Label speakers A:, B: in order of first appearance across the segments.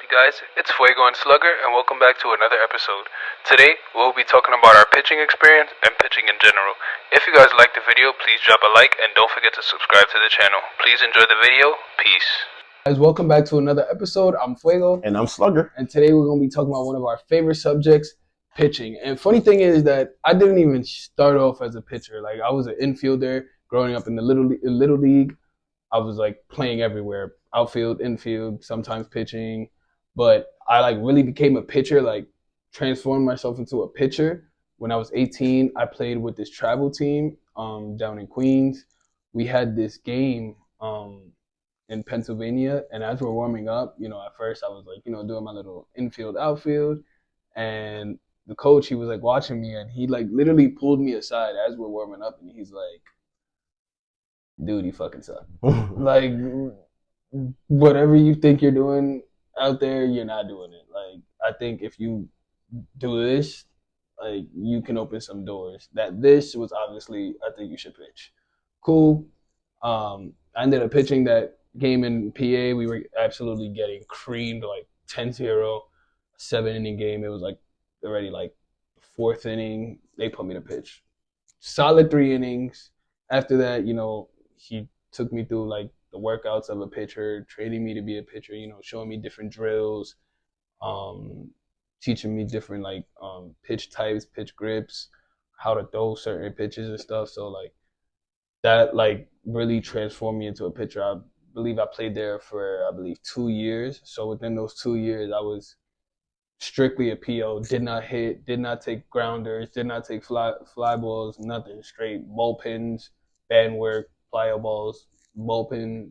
A: guys? It's Fuego&Slugger, and welcome back to another episode. Today, we'll be talking about our pitching experience and pitching in general. If you guys like the video, please drop a like and don't forget to subscribe to the channel. Please enjoy the video. Peace.
B: Guys, welcome back to another episode. I'm Fuego.
C: And I'm Slugger.
B: And today we're going to be talking about one of our favorite subjects, pitching. And funny thing is that I didn't even start off as a pitcher. Like, I was an infielder growing up in the little league. I was like playing everywhere, outfield, infield, sometimes pitching. But I like really became a pitcher, like transformed myself into a pitcher. When I was 18, I played with this travel team down in Queens. We had this game in Pennsylvania, and as we're warming up, at first I was like, doing my little infield, outfield, and the coach, he was like watching me, and he like literally pulled me aside as we're warming up, and he's like, dude, you fucking suck. Like, whatever you think you're doing out there, you're not doing it. Like, I think if you do this, like, you can open some doors. This was obviously, I think you should pitch. Cool. I ended up pitching that game in PA. We were absolutely getting creamed, like 10-0, 7-inning game. It was like already like the fourth inning. They put me to pitch. Solid 3 innings. After that, he took me through like the workouts of a pitcher, training me to be a pitcher, showing me different drills, teaching me different like pitch types, pitch grips, how to throw certain pitches and stuff. So like that like really transformed me into a pitcher. I believe I played there for 2 years. So within those 2 years, I was strictly a PO. Did not hit, did not take grounders, did not take fly balls, nothing. Straight bullpens, band work, plyo balls, bullpen,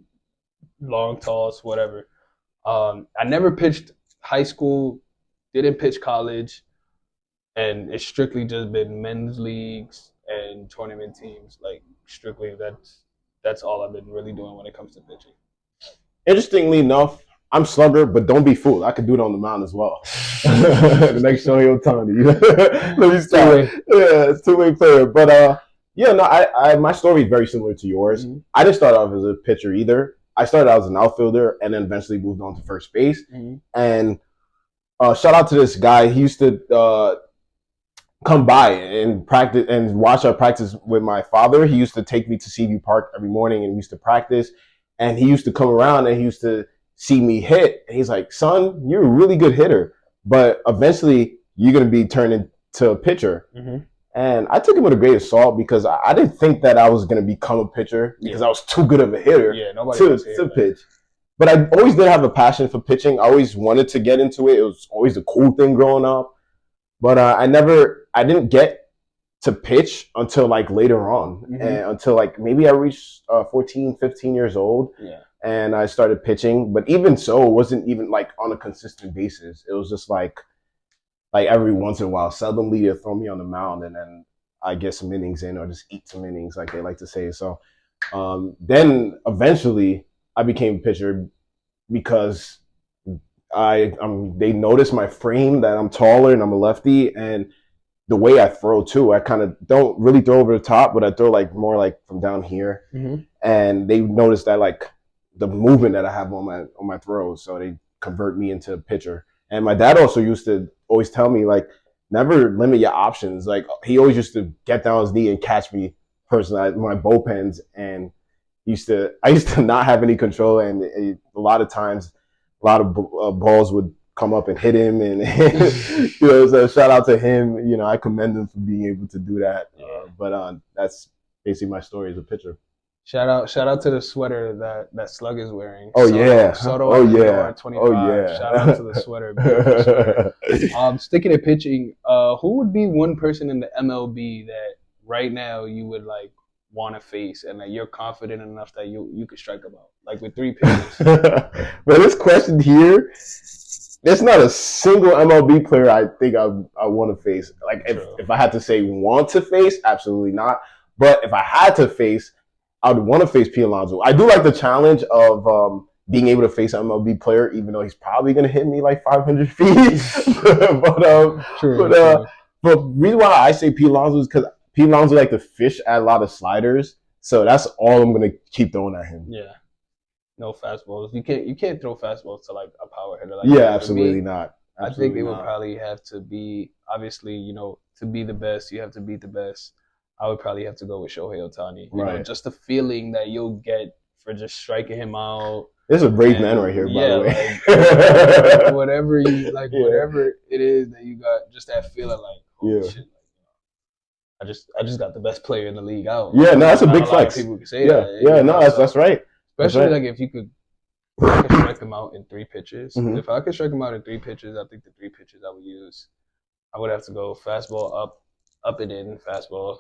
B: long toss, whatever. I never pitched high school, didn't pitch college, and it's strictly just been men's leagues and tournament teams. Like strictly, that's all I've been really doing when it comes to pitching.
C: Interestingly enough, I'm Slugger, but don't be fooled. I could do it on the mound as well. The next show you'll tell me. Let me start. Yeah, it's two-way player. But I my story is very similar to yours.
B: Mm-hmm.
C: I didn't start off as a pitcher either. I started out as an outfielder and then eventually moved on to first base.
B: Mm-hmm.
C: And shout out to this guy. He used to come by and practice and watch our practice with my father. He used to take me to Seaview Park every morning and we used to practice. And he used to come around and he used to see me hit. And he's like, son, you're a really good hitter, but eventually you're going to be turned into a pitcher.
B: Mm-hmm.
C: And I took him with a grain of salt because I didn't think that I was going to become a pitcher because I was too good of a hitter to pitch. But I always did have a passion for pitching. I always wanted to get into it. It was always a cool thing growing up. But I didn't get to pitch until like later on.
B: Mm-hmm.
C: And until like maybe I reached 14, 15 years old.
B: Yeah.
C: And I started pitching. But even so, it wasn't even like on a consistent basis. It was just like every once in a while. Seldomly they throw me on the mound and then I get some innings in or just eat some innings like they like to say. So then eventually I became a pitcher because they noticed my frame, that I'm taller and I'm a lefty, and the way I throw too. I kind of don't really throw over the top, but I throw like more like from down here.
B: Mm-hmm.
C: And they noticed that like the movement that I have on my throws, so they convert me into a pitcher. And my dad also used to always tell me like never limit your options. Like he always used to get down his knee and catch me personally my bullpens, and I used to not have any control, and a lot of times a lot of balls would come up and hit him, and so shout out to him. I commend him for being able to do that. But that's basically my story as a pitcher.
B: Shout out to the sweater that Slug is wearing.
C: Oh yeah.
B: Soto
C: Oh yeah.
B: 25.
C: Oh yeah.
B: Shout out to the sweater. Beautiful sweater. Sticking to pitching, who would be one person in the MLB that right now you would like want to face and that you're confident enough that you could strike about, like with 3 pitches?
C: But this question here, there's not a single MLB player I think I want to face. Like if I had to say want to face, absolutely not. But if I had to face, I would want to face Pete Alonso. I do like the challenge of being able to face an MLB player, even though he's probably going to hit me like 500 feet. But the reason why I say Pete Alonso is because Pete Alonso like to fish at a lot of sliders. So that's all I'm going to keep throwing at him.
B: Yeah. no fastballs. You can't throw fastballs to like a power hitter. Like
C: Yeah,
B: that. For
C: absolutely
B: me,
C: not.
B: I think
C: Absolutely
B: it would
C: not.
B: probably have to be obviously, to be the best, you have to beat the best. I would probably have to go with Shohei Ohtani.
C: Right.
B: Just the feeling that you'll get for just striking him out.
C: This is a brave man
B: And
C: right here, by
B: yeah,
C: the way.
B: like whatever whatever it is that you got, just that feeling like, holy
C: Yeah.
B: shit, I just got the best player in the league out.
C: Yeah, no, that's a
B: Not
C: big
B: a lot of
C: flex.
B: people can say
C: Yeah,
B: that.
C: yeah, no, that's right.
B: Especially
C: right.
B: like if I could strike him out in 3 pitches.
C: Mhm.
B: If I could strike him out in 3 pitches, I think the 3 pitches I would have to go fastball up and in, fastball.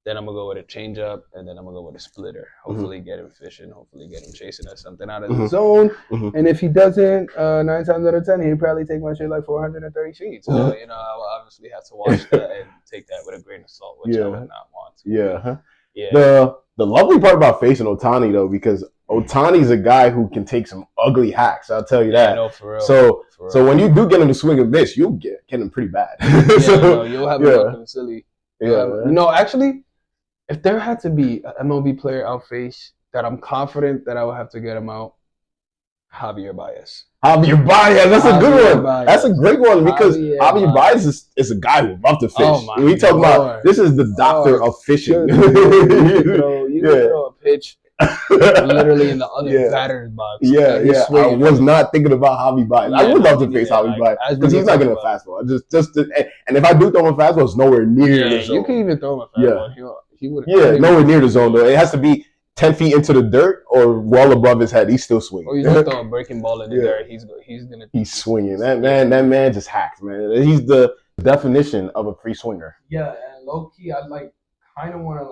B: Then I'm gonna go with a changeup, and then I'm gonna go with a splitter. Hopefully, get him fishing. Hopefully, get him chasing us something out of the zone. And if he doesn't, 9 times out of 10, he'd probably take my shit like 430 feet. So I will obviously have to watch that and take that with a grain of salt, which I would not want to.
C: Yeah.
B: Yeah.
C: The lovely part about facing Ohtani though, because Ohtani's a guy who can take some ugly hacks. I'll tell you that.
B: No, for real.
C: So when you do get him to swing and miss, you'll get him pretty bad.
B: You'll have him looking silly. Actually, if there had to be an MLB player outface that I'm confident that I would have to get him out, Javier Baez.
C: Javier Baez, that's a good one.
B: Baez.
C: That's a great one because Javier Baez is a guy who loves to fish.
B: Oh
C: we talk about this is the doctor of fishing.
B: You can throw a pitch literally in the other batter's box.
C: Yeah. I was not thinking about Javier Baez. I would love to face Javier Baez because he's not getting a fastball. And if I do throw him a fastball, it's nowhere near the zone.
B: You can even throw him a fastball. He would.
C: Nowhere near the zone though. It has to be 10 feet into the dirt or well above his head. He's still swinging.
B: Or he's gonna throw a breaking ball in the dirt. He's
C: swinging. That man just hacks, man. He's the definition of a free swinger.
B: Yeah, and low key, I kind of want to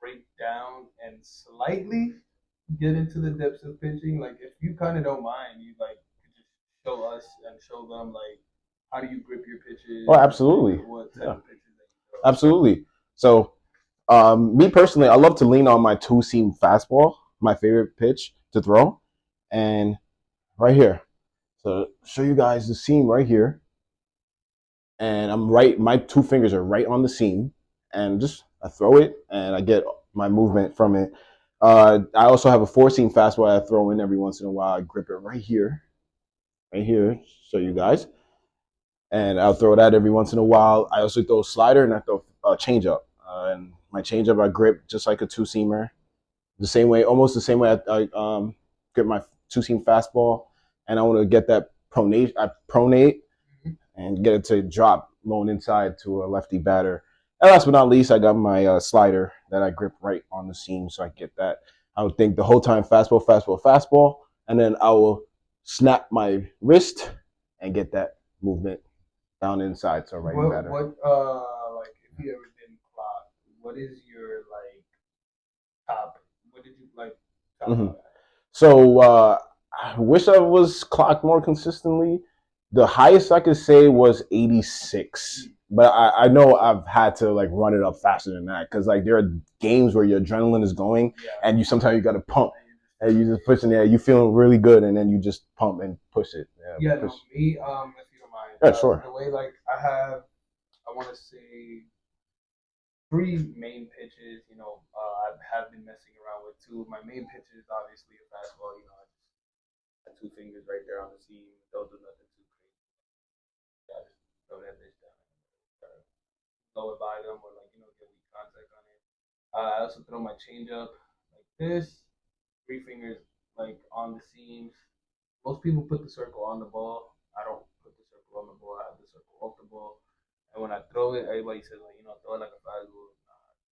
B: break down and slightly get into the depths of pitching. Like, if you kind of don't mind, you could just show us and show them how do you grip your pitches?
C: Oh, absolutely.
B: What type of pitches that you throw?
C: Absolutely. So. Me personally, I love to lean on my 2-seam fastball, my favorite pitch to throw, and right here. So show you guys the seam right here, and I'm right. My 2 fingers are right on the seam, and I throw it, and I get my movement from it. I also have a 4-seam fastball I throw in every once in a while. I grip it right here, show you guys, and I'll throw that every once in a while. I also throw a slider and I throw a changeup, and my changeup I grip just like a 2-seamer, almost the same way I grip my 2-seam fastball, and I want to get that pronate. I pronate and get it to drop low and inside to a lefty batter. And last but not least, I got my slider that I grip right on the seam, so I get that. I would think the whole time fastball, and then I will snap my wrist and get that movement down inside, so right batter.
B: If you ever did clock, what is your top? What did you top?
C: So I wish I was clocked more consistently. The highest I could say was 86, but I know I've had to run it up faster than that because there are games where your adrenaline is going and sometimes you got to pump and you just pushing there. You feeling really good and then you just pump and push it.
B: Me, if you don't mind.
C: Yeah, sure.
B: The way I want to say 3 main pitches. I have been messing around with 2. My main pitches, obviously, a fastball. I got 2 fingers right there on the seam. Don't do nothing too crazy. I just throw that bitch down. Blow it by them or get weak contact on it. I also throw my changeup like this. 3 fingers on the seams. Most people put the circle on the ball. I don't put the circle on the ball. I have the circle off the ball. And when I throw it, everybody says throw it like a fastball.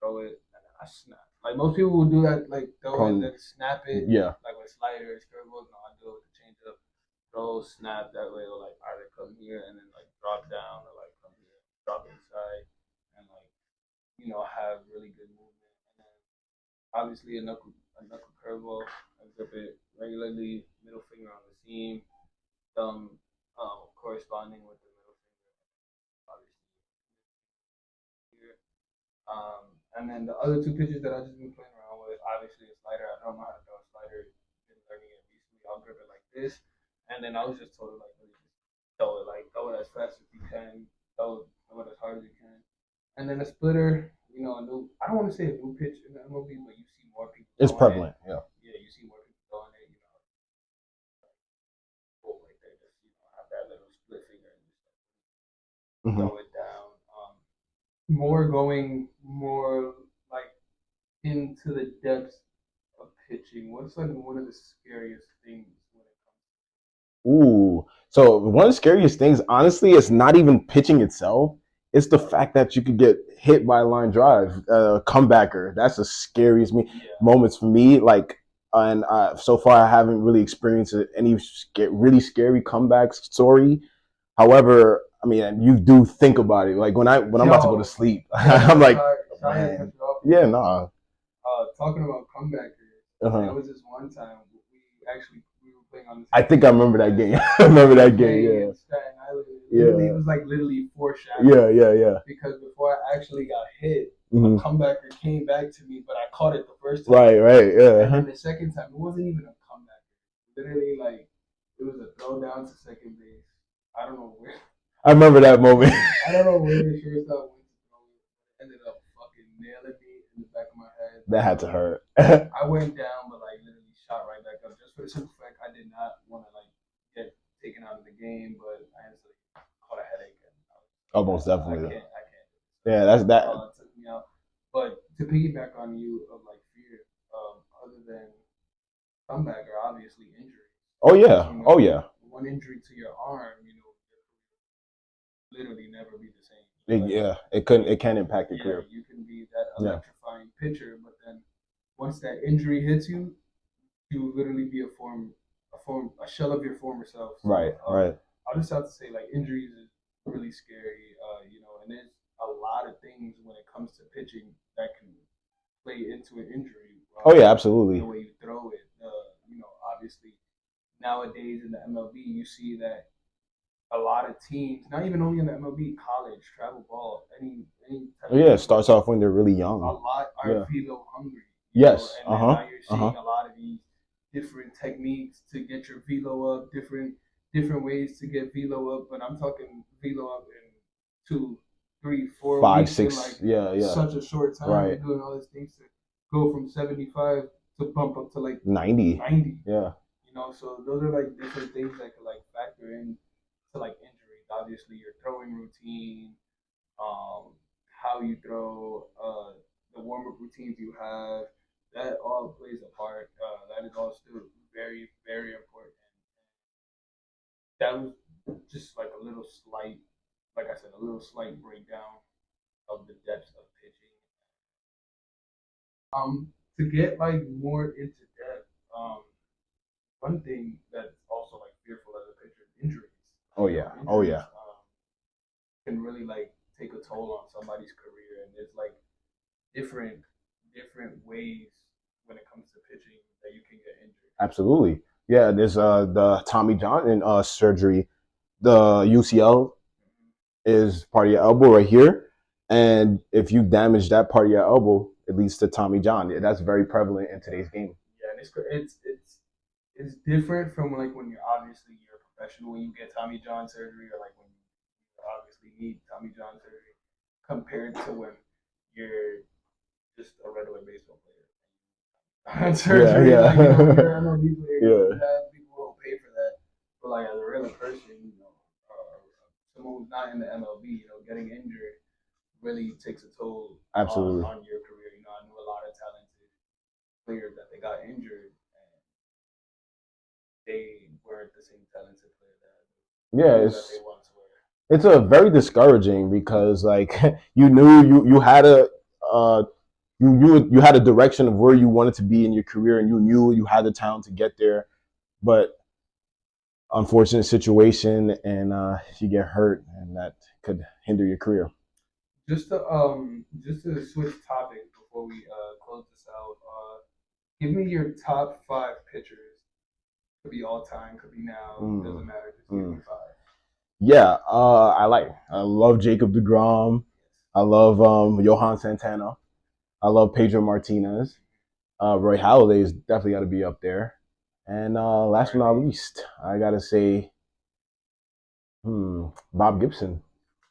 B: Throw it and then I snap. Most people will do that, throw it and then snap it.
C: Yeah.
B: With sliders, curveballs. No, I do it with the changeup. Throw, snap. That way it'll either come here and then drop down or come here, drop inside, and have really good movement. And then obviously a knuckle curveball. I grip it regularly, middle finger on the seam, thumb corresponding with the middle finger, obviously here. And then the other 2 pitches that I've just been playing around with, obviously a slider. I don't know how to throw a slider. Been learning it recently. I'll grip it like this, and then I was just told really just throw it as fast as you can, throw it as hard as you can, and then a splitter. I don't want to say a new pitch in the MLB, but you see more people.
C: It's prevalent, yeah.
B: Yeah, you see more people throwing it. throw it down. More going more like into the depths of pitching. What's like one of the scariest things when it
C: Ooh. So one of the scariest things, honestly, is not even pitching itself. It's the fact that you could get hit by a line drive, comebacker. That's the scariest moments for me. Like, and so far I haven't really experienced any really scary comeback story. However, I mean, you do think about it. Like when I'm about to go to sleep, I'm like, man, yeah, nah.
B: Talking about comebackers, there was this one time we were playing on the.
C: I think I remember that game. I remember that game. Yeah.
B: Staten Island. It was like literally foreshadow.
C: Yeah.
B: Because before I actually got hit, a comebacker came back to me, but I caught it the first time.
C: Right, yeah.
B: And then the second time, it wasn't even a comeback. Literally, like it was a throw down to second base. I don't know where.
C: I remember that moment.
B: I don't know where the shortstop went to throw it. Ended up fucking nailing me in the back of my head.
C: That had to hurt.
B: I went down, but like literally shot right back up just for the simple fact I did not want to like get taken out of the game, but I instantly caught a headache. And
C: most definitely.
B: I can't.
C: Yeah, that's that.
B: Took me out. But to piggyback on you of like fear, other than comeback or obviously injury.
C: Oh yeah.
B: One injury to your arm, literally never be the same.
C: It can impact your career.
B: You can be that electrifying pitcher, but then once that injury hits you, you literally be a shell of your former self. So,
C: right.
B: I'll just have to say, like, injuries is really scary, and there's a lot of things when it comes to pitching that can play into an injury.
C: Oh yeah, absolutely.
B: The way you throw it, obviously nowadays in the MLB, you see that a lot of teams, not even only in the MLB, college, travel ball, any type
C: it starts off when they're really young.
B: A lot are velo hungry.
C: Yes.
B: And now you're seeing a lot of these different techniques to get your velo up, different ways to get velo up. But I'm talking velo up in 2, 3, 4
C: 5,
B: weeks
C: 6.
B: In such a short time. Right. You're doing all these things to go from 75 to bump up to like
C: 90.
B: Yeah. So those are like different things that could like factor in to like injuries. Obviously, your throwing routine, how you throw, the warm up routines you have, that all plays a part. That is all still very, very important. That was just like a little slight, like I said, a little slight breakdown of the depths of pitching. To get like more into depth, one thing that's also like fearful as a pitcher is injuries.
C: Injuries,
B: can really like take a toll on somebody's career, and there's like different ways when it comes to pitching that you can get injured.
C: Absolutely. Yeah, there's the Tommy John surgery. The UCL is part of your elbow right here, and if you damage that part of your elbow, it leads to Tommy John. That's very prevalent in today's game.
B: Yeah, and it's different from like when you're a professional when you get Tommy John surgery, or like when you obviously need Tommy John surgery, compared to when you're just a regular baseball player. Surgery,
C: like
B: you're an MLB player, people will pay for that. But like as a regular person, someone who's not in the MLB, getting injured really takes a toll on your career. I knew a lot of talented players that they got injured and they weren't the same talented player that they once were.
C: It's a very discouraging because like you knew you had a you had a direction of where you wanted to be in your career, and you knew you had the talent to get there, but unfortunate situation, and you get hurt, and that could hinder your career.
B: Just to switch topics before we close this out, give me your top 5 pitchers. Could be all time, could be now, doesn't matter. Just give me 5.
C: Yeah, I love Jacob deGrom. I love Johan Santana. I love Pedro Martinez. Roy Halladay's definitely got to be up there. And last but not least, I gotta say, Bob Gibson.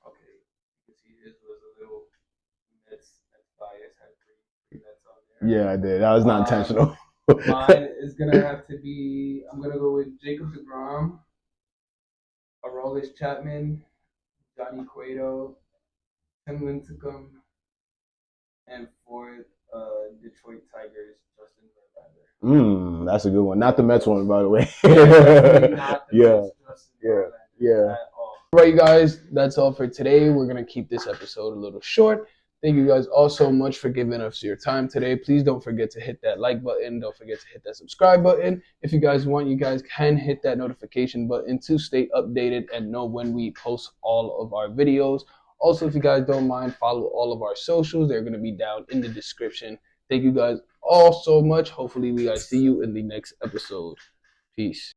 B: Okay, you can see his was a little Mets bias, had 3 Mets on there.
C: Yeah, I did. That was not intentional.
B: Mine is gonna have to be. I'm gonna go with Jacob deGrom, Aroldis Chapman, Johnny Cueto, Tim Lincecum, and fourth, Detroit Tigers, Justin Verlander.
C: That's a good one. Not the Mets one, by the way.
B: Not the
C: Yeah,
B: Mets, Justin
C: yeah,
B: Verlander
C: yeah.
B: at all. All right, you guys, that's all for today. We're going to keep this episode a little short. Thank you guys all so much for giving us your time today. Please don't forget to hit that like button. Don't forget to hit that subscribe button. If you guys want, you guys can hit that notification button to stay updated and know when we post all of our videos. Also, if you guys don't mind, follow all of our socials. They're going to be down in the description. Thank you guys all so much. Hopefully, we guys see you in the next episode. Peace.